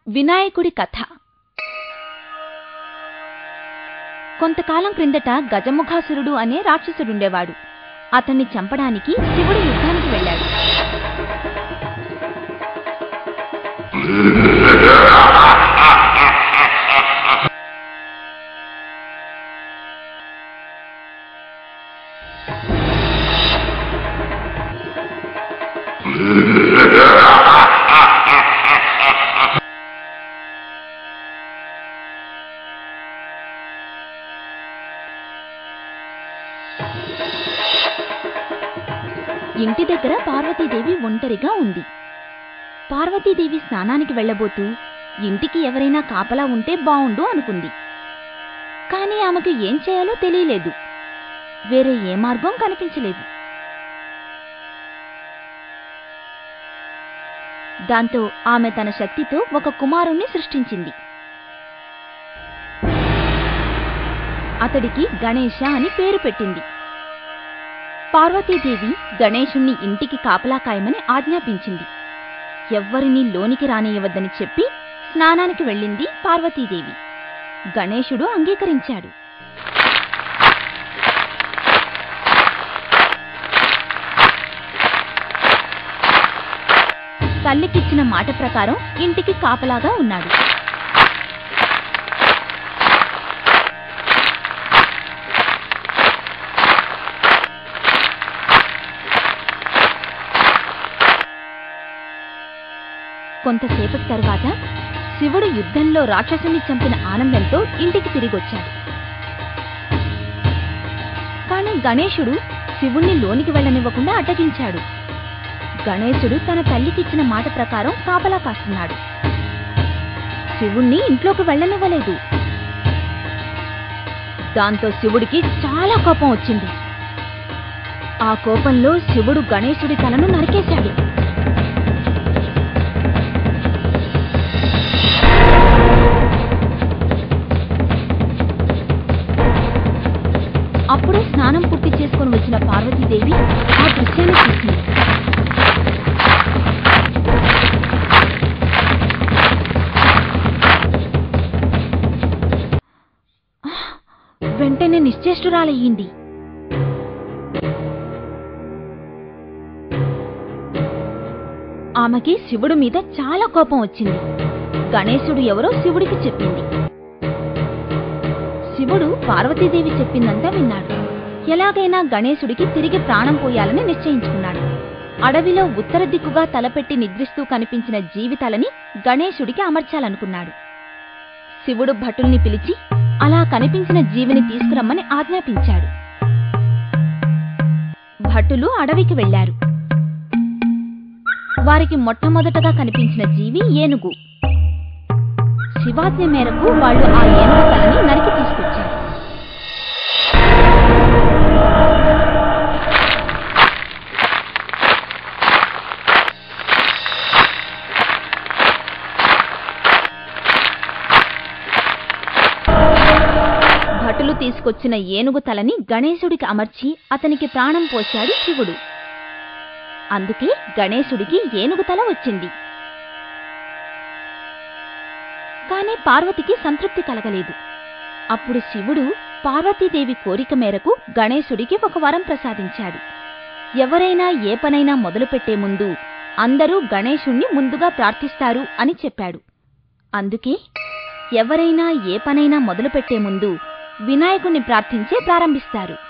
వినాయకుడి కథ. కొంతకాలం క్రిందట గజముఖాసురుడు అనే రాక్షసుడుండేవాడు. అతన్ని చంపడానికి శివుడు యుద్ధానికి వెళ్ళాడు. ఇంటి దగ్గర పార్వతీదేవి ఒంటరిగా ఉంది. పార్వతీదేవి స్నానానికి వెళ్లబోతూ ఇంటికి ఎవరైనా కాపలా ఉంటే బావుండు అనుకుంది. కాని ఆమెకు ఏం చేయాలో తెలియలేదు. వేరే ఏ మార్గం కనిపించలేదు. దాంతో ఆమె తన శక్తితో ఒక కుమారుణ్ణి సృష్టించింది. అతడికి గణేశ అని పేరు పెట్టింది. పార్వతీదేవి గణేశుణ్ణి ఇంటికి కాపలా కాయమని ఆజ్ఞాపించింది. ఎవ్వరినీ లోనికి రానియవద్దని చెప్పి స్నానానికి వెళ్ళింది పార్వతీదేవి. గణేశుడు అంగీకరించాడు. తల్లికిచ్చిన మాట ప్రకారం ఇంటికి కాపలాగా ఉన్నాడు. కొంతసేపటి తరువాత శివుడు యుద్ధంలో రాక్షసుని చంపిన ఆనందంతో ఇంటికి తిరిగొచ్చాడు. కాని గణేశుడు శివుణ్ణి లోనికి వెళ్లనివ్వకుండా అడ్డగించాడు. గణేశుడు తన తల్లికిచ్చిన మాట ప్రకారం కాపలా కాస్తున్నాడు. శివుణ్ణి ఇంట్లోకి వెళ్లనివ్వలేదు. దాంతో శివుడికి చాలా కోపం వచ్చింది. ఆ కోపంలో శివుడు గణేశుడి తలను నరికేశాడు. అప్పుడే స్నానం పూర్తి చేసుకుని వచ్చిన పార్వతీదేవి ఆ దృశ్యాన్ని చూసింది. వెంటనే నిశ్చేష్టురాలయ్యింది. ఆమెకి శివుడి మీద చాలా కోపం వచ్చింది. గణేశుడు ఎవరో శివుడికి చెప్పింది. శివుడు పార్వతీదేవి చెప్పిందంతా విన్నాడు. ఎలాగైనా గణేశుడికి తిరిగి ప్రాణం పోయాలని నిశ్చయించుకున్నాడు. అడవిలో ఉత్తర దిక్కుగా తలపెట్టి నిద్రిస్తూ కనిపించిన జీవితాలని గణేశుడికి అమర్చాలనుకున్నాడు. శివుడు భటుల్ని పిలిచి అలా కనిపించిన జీవిని తీసుకురమ్మని ఆజ్ఞాపించాడు. భటులు అడవికి వెళ్లారు. వారికి మొట్టమొదటగా కనిపించిన జీవి ఏనుగు. శివాజ్ఞ మేరకు వాళ్ళు ఆ ఏనుగు తలని నరికి తీసుకొచ్చారు. భటులు తీసుకొచ్చిన ఏనుగు తలని గణేశుడికి అమర్చి అతనికి ప్రాణం పోశాడు శివుడు. అందుకే గణేశుడికి ఏనుగు తల వచ్చింది. కాని పార్వతికి సంతృప్తి కలగలేదు. అప్పుడు శివుడు పార్వతీదేవి కోరిక మేరకు గణేశుడికి ఒక వరం ప్రసాదించాడు. ఎవరైనా ఏ పనైనా మొదలుపెట్టే ముందు అందరూ గణేశుణ్ణి ముందుగా ప్రార్థిస్తారు అని చెప్పాడు. అందుకే ఎవరైనా ఏ పనైనా మొదలుపెట్టే ముందు వినాయకుణ్ణి ప్రార్థించే ప్రారంభిస్తారు.